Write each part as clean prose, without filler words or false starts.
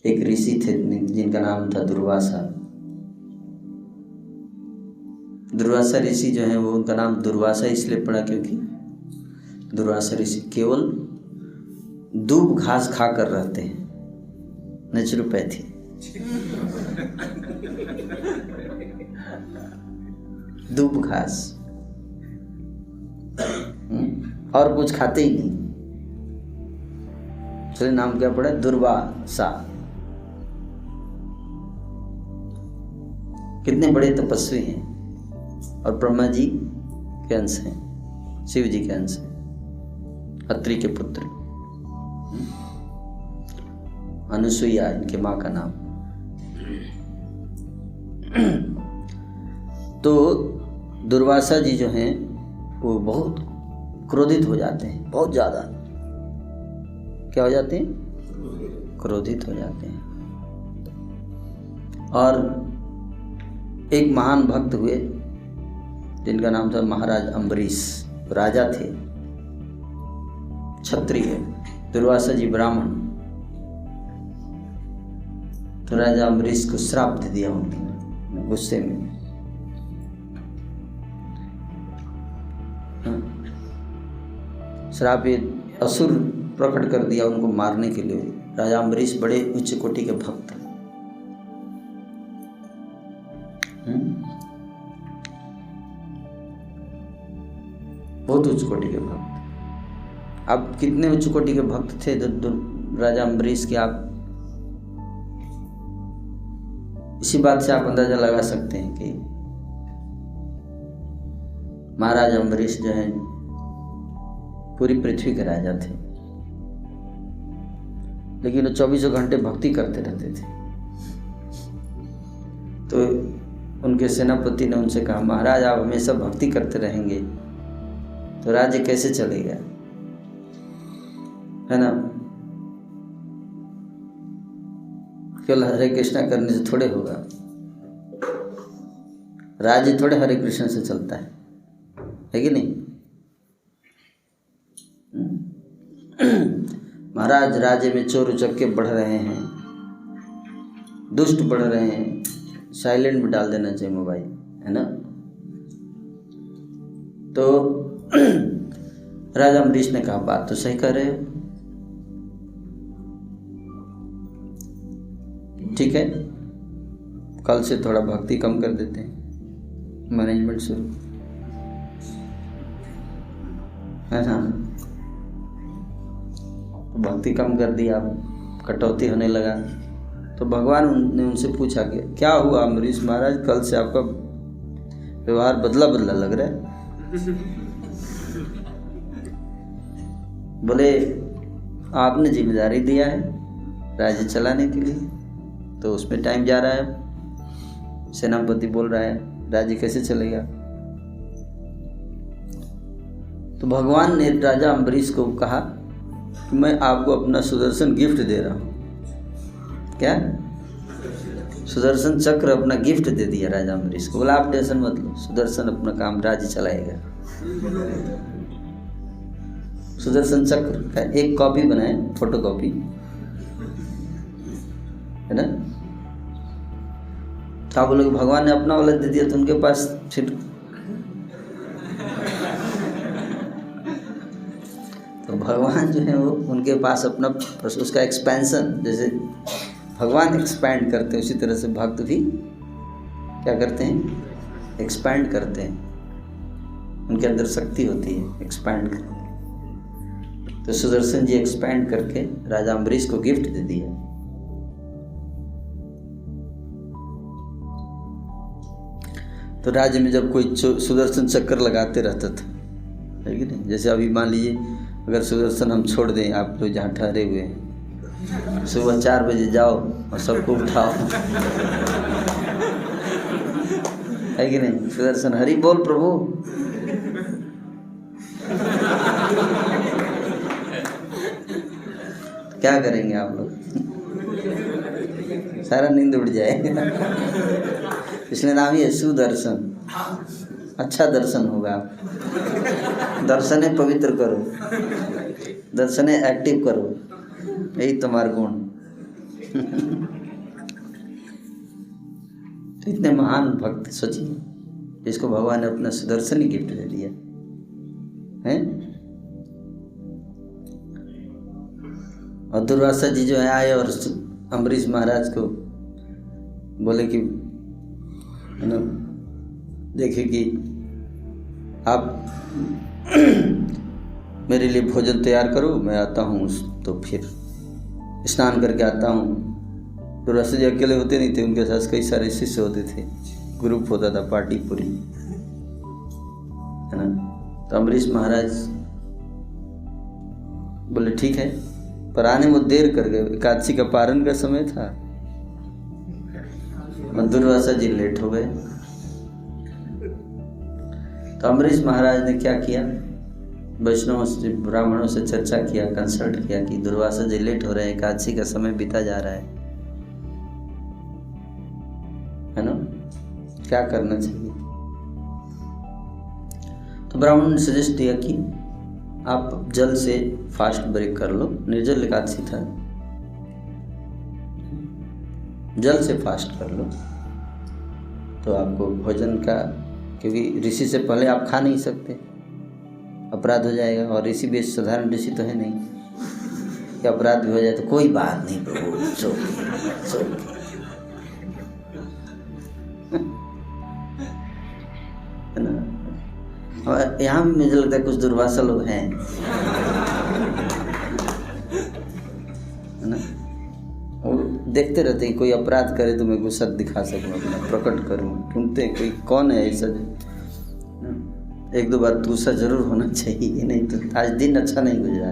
एक ऋषि थे जिनका नाम था दुर्वासा। दुर्वासा ऋषि जो है वो, उनका नाम दुर्वासा इसलिए पड़ा क्योंकि दुर्वासा ऋषि केवल दूब घास खाकर रहते हैं, नेचुरोपैथी। दूब घास और कुछ खाते ही नहीं, इसलिए नाम क्या पड़ा? दुर्वासा। कितने बड़े तपस्वी हैं और ब्रह्मा जी के अंश हैं, शिव जी के अंश हैं, अत्रि के पुत्र। अनुसुईया इनके माँ का नाम। तो दुर्वासा जी जो हैं वो बहुत क्रोधित हो जाते हैं, बहुत ज़्यादा। क्या हो जाते हैं? क्रोधित हो जाते हैं। और एक महान भक्त हुए जिनका नाम था महाराज अम्बरीश। राजा थे, क्षत्रिय, दुर्वासा जी ब्राह्मण। तो राजा अम्बरीश को श्राप दे दिया उनके गुस्से में। श्राप असुर प्रकट कर दिया उनको मारने के लिए। राजा अम्बरीश बड़े उच्च कोटि के भक्त। बहुत उच्च कोटि के भक्त। अब कितने उच्च कोटि के भक्त थे राजा अम्बरीश के, आप इसी बात से आप अंदाजा लगा सकते हैं कि महाराज अम्बरीश जो है पूरी पृथ्वी के राजा थे, लेकिन वो 24 घंटे भक्ति करते रहते थे। तो उनके सेनापति ने उनसे कहा, महाराज आप हमेशा भक्ति करते रहेंगे तो राज्य कैसे चलेगा, है ना? केवल हरे कृष्णा करने से थोड़े होगा, राज्य थोड़े हरे कृष्ण से चलता है कि नहीं? महाराज राज्य में चोर उचक्के बढ़ रहे हैं, दुष्ट बढ़ रहे हैं, साइलेंट में डाल देना चाहिए मोबाइल, है ना? तो राजा अम्बरीश ने कहा, बात तो सही कर रहे हो, ठीक है, कल से थोड़ा भक्ति कम कर देते हैं, मैनेजमेंट शुरू, है ना? तो भक्ति कम कर दी, आप कटौती होने लगा। तो भगवान ने उनसे पूछा कि क्या हुआ अम्बरीश महाराज, कल से आपका व्यवहार बदला बदला लग रहा है? बोले आपने जिम्मेदारी दिया है राज्य चलाने के लिए, तो उसमें टाइम जा रहा है। सेनापति बोल रहा है राज्य कैसे चलेगा? तो भगवान ने राजा अम्बरीश को कहा कि मैं आपको अपना सुदर्शन गिफ्ट दे रहा हूँ। क्या? सुदर्शन चक्र अपना गिफ्ट दे दिया राजा अम्बरीश को। बोला आप टेंशन मत लो, सुदर्शन अपना काम राज्य चलाएगा। सुदर्शन चक्र का एक कॉपी बनाए, फोटो कॉपी, है ना? तो आप बोलोगे भगवान ने अपना वाला दे दिया तो उनके पास फिर तो भगवान जो है वो उनके पास अपना उसका एक्सपेंशन, जैसे भगवान एक्सपैंड करते हैं उसी तरह से भक्त भी क्या करते हैं? एक्सपैंड करते हैं। उनके अंदर शक्ति होती है एक्सपैंड करने। तो सुदर्शन जी एक्सपैंड करके राजा अम्बरीश को गिफ्ट दे दिया। तो राज्य में जब कोई सुदर्शन चक्कर लगाते रहता था, है कि नहीं? जैसे अभी मान लीजिए अगर सुदर्शन हम छोड़ दें, आप लोग जहाँ ठहरे हुए हैं, सुबह 4 बजे जाओ और सबको उठाओ, है कि नहीं? सुदर्शन हरि बोल प्रभु, क्या करेंगे आप लोग? सारा नींद उड़ जाएगा। इसलिए नाम ही है सुदर्शन। अच्छा दर्शन होगा। दर्शने पवित्र करो, दर्शने एक्टिव करो, यही तुम्हारा गुण। तो इतने महान भक्त सोचिए, जिसको भगवान ने अपना सुदर्शन ही गिफ्ट दे दिया है। और दुर्वासा जी जो है आए और अम्बरीश महाराज को बोले कि देखिए कि आप मेरे लिए भोजन तैयार करो, मैं आता हूँ तो फिर स्नान करके आता हूँ। दुर्वासा जी अकेले होते नहीं थे, उनके साथ कई सारे शिष्य होते थे, ग्रुप होता था, पार्टी पूरी, है ना। तो अम्बरीश महाराज बोले ठीक है, पर आने में देर कर गए, एकादशी का पारण का समय था और दुर्वासा जी लेट हो गए। तो अम्बरीश महाराज ने क्या किया, वैष्णवों से, ब्राह्मणों से चर्चा किया, कंसल्ट किया कि दुर्वासा जी लेट हो रहे हैं, एकादशी का समय बीता जा रहा है ना, क्या करना चाहिए। तो ब्राह्मणों ने सजेस्ट किया कि आप जल से फास्ट ब्रेक कर लो, निर्जल एकादशी था, जल से फास्ट कर लो तो आपको भोजन का, क्योंकि ऋषि से पहले आप खा नहीं सकते, अपराध हो जाएगा, और ऋषि भी साधारण ऋषि तो है नहीं कि अपराध भी हो जाए तो कोई बात नहीं प्रभु, सो है ना। और यहाँ भी मुझे लगता है कुछ दुर्वासा लोग हैं, है ना, और देखते रहते हैं कोई अपराध करे तो मैं गुस्सा दिखा सकूँ, अपना प्रकट करूँ, ढूंढते कोई कौन है ऐसा जो, एक दो बार गुस्सा जरूर होना चाहिए, नहीं तो आज दिन अच्छा नहीं गुजरा।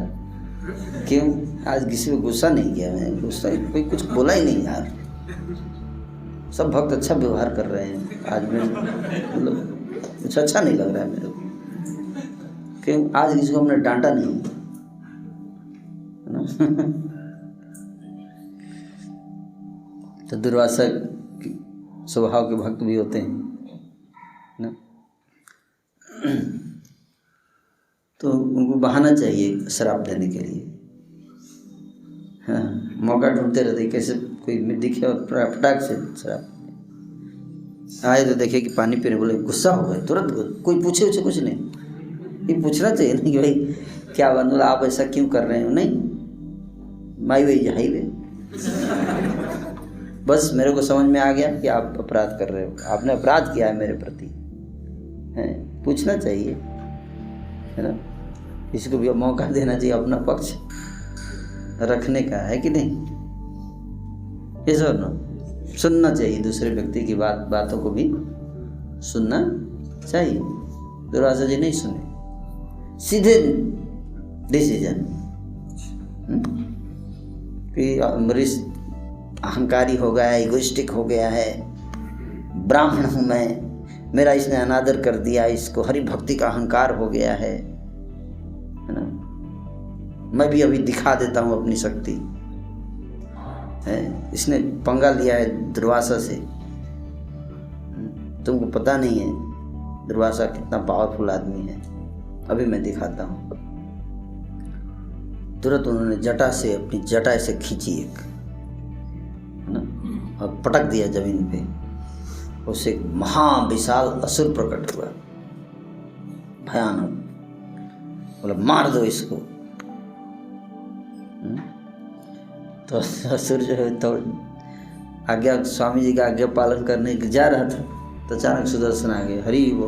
क्यों आज किसी को गुस्सा नहीं किया मैं, गुस्सा कोई कुछ बोला ही नहीं यार, सब भक्त अच्छा व्यवहार कर रहे हैं, आज मैं मतलब कुछ अच्छा नहीं लग रहा है मेरे को, क्यों आज किसी को हमने डांटा नहीं, है ना। तो दुर्वासा स्वभाव के भक्त भी होते हैं ना, तो उनको बहाना चाहिए शराब देने के लिए, हाँ, मौका ढूंढते रहते कैसे कोई दिखे और फटाक से शराब आए तो देखे कि पानी पीने, बोले गुस्सा हो गए तुरंत, कोई पूछे उसे कुछ नहीं, ये पूछना चाहिए नहीं कि भाई क्या बात, बोला आप ऐसा क्यों कर रहे हो, नहीं माई वही हाईवे, बस मेरे को समझ में आ गया कि आप अपराध कर रहे हो, आपने अपराध किया है मेरे प्रति, है, पूछना चाहिए, है ना, इसको भी मौका देना चाहिए अपना पक्ष रखने का, है कि नहीं, ये सब ना सुनना चाहिए, दूसरे व्यक्ति की बातों को भी सुनना चाहिए। दुर्वासा जी नहीं सुने, सीधे डिसीजन कि अम्बरीश अहंकारी हो गया है, इगोइस्टिक हो गया है, ब्राह्मण हूँ मैं, मेरा इसने अनादर कर दिया, इसको हरि भक्ति का अहंकार हो गया है ना, मैं भी अभी दिखा देता हूँ अपनी शक्ति है, इसने पंगा लिया है दुर्वासा से, तुमको पता नहीं है दुर्वासा कितना पावरफुल आदमी है, अभी मैं दिखाता हूँ। तुरंत उन्होंने जटा से अपनी जटा से खींची एक, है ना, और पटक दिया जमीन पे, उससे एक महाविशाल असुर प्रकट हुआ, भयानक, बोला मार दो इसको। तो असुर जो है तो आज्ञा, स्वामी जी का आज्ञा पालन करने जा रहा था, तो अचानक सुदर्शन आ गए, हरि वो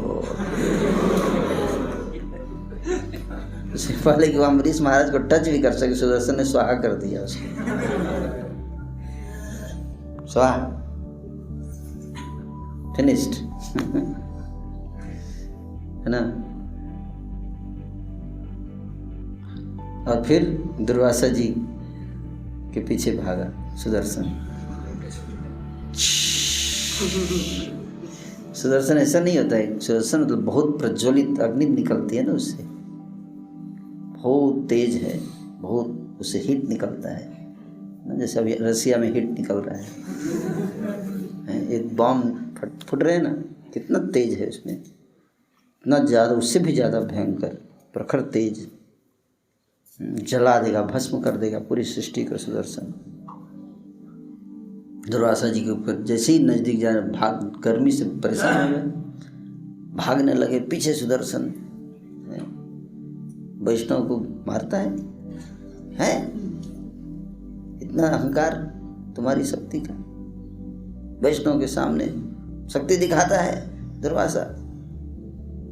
उससे पहले कि वो अम्बरीश महाराज को टच भी कर सके, सुदर्शन ने स्वाहा कर दिया उसको, स्वाहा, फिनिश्ड, है ना। और फिर दुर्वासा जी के पीछे भागा सुदर्शन। सुदर्शन ऐसा नहीं होता है, सुदर्शन मतलब बहुत प्रज्वलित अग्नि निकलती है ना उससे, बहुत तेज है, बहुत उससे हीट निकलता है ना, जैसे अभी रसिया में हीट निकल रहा है, एक बॉम्ब फुट रहे हैं ना, कितना तेज है उसमें, इतना ज़्यादा, उससे भी ज़्यादा भयंकर प्रखर तेज, जला देगा, भस्म कर देगा पूरी सृष्टि को सुदर्शन, दुर्वासा जी के ऊपर जैसे ही नज़दीक जा रहे, भाग गर्मी से परेशान हो गए, भागने लगे। पीछे सुदर्शन वैष्णव को मारता है? इतना अहंकार तुम्हारी शक्ति का, वैष्णव के सामने शक्ति दिखाता है दुर्वासा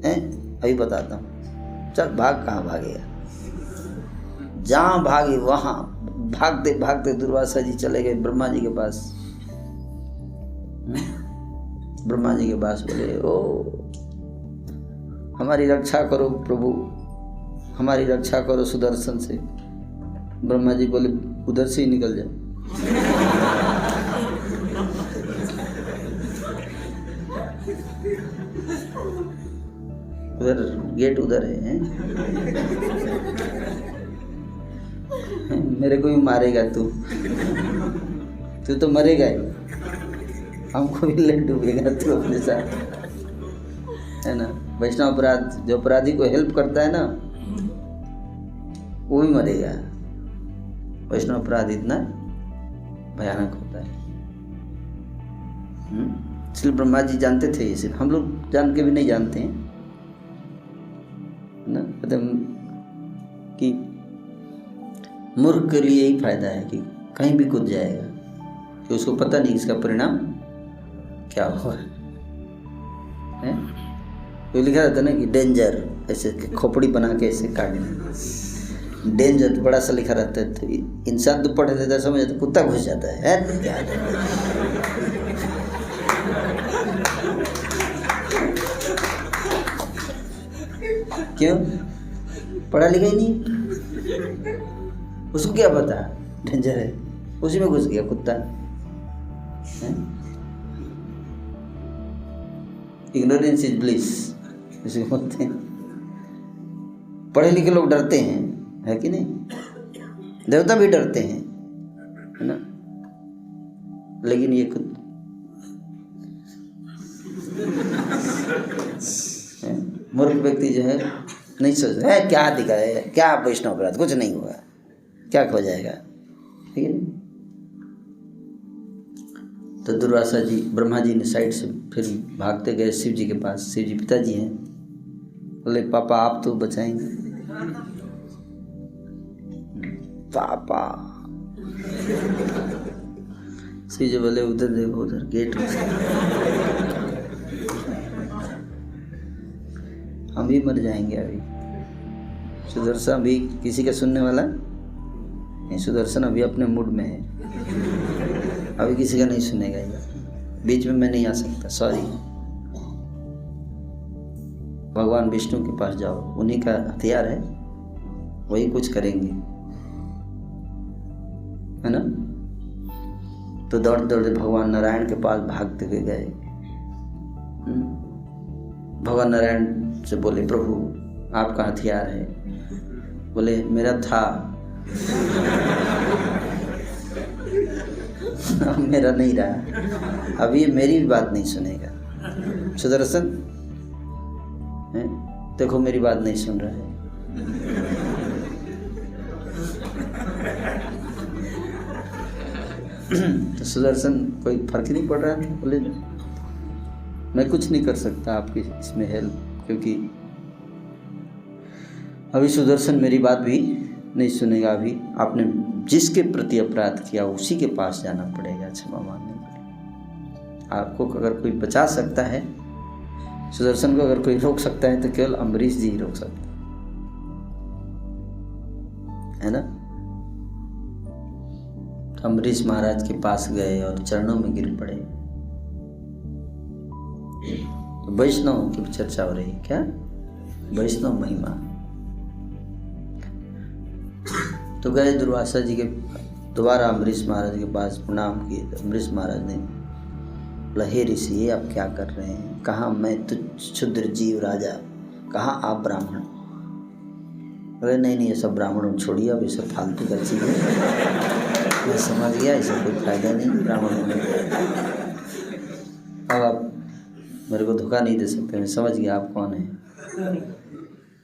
है? अभी बताता हूँ, चल भाग। कहाँ भागेगा? जहाँ भागे वहाँ भागते भागते दुर्वासा जी चले गए ब्रह्मा जी के पास। ब्रह्मा जी के पास बोले, ओ हमारी रक्षा करो प्रभु, हमारी रक्षा करो सुदर्शन से। ब्रह्मा जी बोले, उधर से ही निकल जाओ। उधर गेट उधर है। मेरे को भी मारेगा तू तो मरेगा ही, हमको भी ले डूबेगा तू अपने साथ, है ना। वैष्णव अपराध, जो अपराधी को हेल्प करता है ना, वो भी मरेगा। वैष्णव अपराध इतना भयानक होता है। इसलिए ब्रह्मा जी जानते थे ये सिर्फ, हम लोग जान के भी नहीं जानते हैं ना। कि मूर्ख के लिए यही फायदा है कि कहीं भी कूद जाएगा, कि उसको पता नहीं इसका परिणाम क्या हुआ है। तो लिखा रहता है ना कि डेंजर, ऐसे खोपड़ी बना के ऐसे काटना, डेंजर बड़ा सा लिखा रहता है। तो इंसान तो पढ़ लेता है, समझ जाता, कुत्ता घुस जाता है क्या? क्यों? पढ़ा लिखा ही नहीं, उसको क्या पता डेंजर है, उसी में घुस गया कुत्ता। इग्नोरेंस इज ब्लिस इसे बोलते हैं। पढ़े लिखे लोग डरते हैं, है कि नहीं? देवता भी डरते हैं, है ना। लेकिन ये खुद मूर्ख व्यक्ति जो है नहीं सोच रहा है क्या दिखाए, क्या वैष्णव अपराध, कुछ नहीं हुआ, क्या खो जाएगा, ठीक है। तो दुर्वासा जी, ब्रह्मा जी ने साइड से फिर भागते गए शिव जी के पास। शिव जी पिताजी हैं, बोले पापा आप तो बचाएंगे। पापा शिव जी बोले उधर देखो, उधर गेट, हम भी मर जाएंगे अभी। सुदर्शन अभी किसी का सुनने वाला नहीं, सुदर्शन अभी अपने मूड में है, अभी किसी का नहीं सुनेगा ये, बीच में मैं नहीं आ सकता, सॉरी। भगवान विष्णु के पास जाओ, उन्हीं का हथियार है, वही कुछ करेंगे, है ना। तो दौड़ते दौड़ते भगवान नारायण के पास भागते हुए गए। भगवान नारायण से बोले, प्रभु आपका हथियार है। बोले मेरा था, अब मेरा नहीं रहा, अब ये मेरी भी बात नहीं सुनेगा। सुदर्शन देखो मेरी बात नहीं सुन रहा है। तो सुदर्शन कोई फर्क नहीं पड़ रहा था। बोले मैं कुछ नहीं कर सकता आपकी इसमें हेल्प, क्योंकि अभी सुदर्शन मेरी बात भी नहीं सुनेगा। अभी आपने जिसके प्रति अपराध किया उसी के पास जाना पड़ेगा क्षमा मांगने के लिए। आपको अगर कोई बचा सकता है, सुदर्शन को अगर कोई रोक सकता है तो केवल अम्बरीश जी ही रोक सकते है ना। अम्बरीश महाराज के पास गए और चरणों में गिर पड़े। तो वैष्णव की चर्चा हो रही, क्या वैष्णव महिमा। तो गए दुर्वासा जी के दोबारा अम्बरीश महाराज के पास, प्रणाम किए। अम्बरीश महाराज ने बोला, हे ऋषि ये आप क्या कर रहे हैं? कहाँ मैं तुझ क्षुद्र जीव राजा, कहाँ आप ब्राह्मण? अरे नहीं नहीं, ये सब ब्राह्मण छोड़िए, अब ये सब फालतू का चीज़ है, मैं समझ गया, इससे कोई फायदा नहीं ब्राह्मण होने का। अब आप मेरे को धोखा नहीं दे सकते, मैं समझ गया आप कौन है।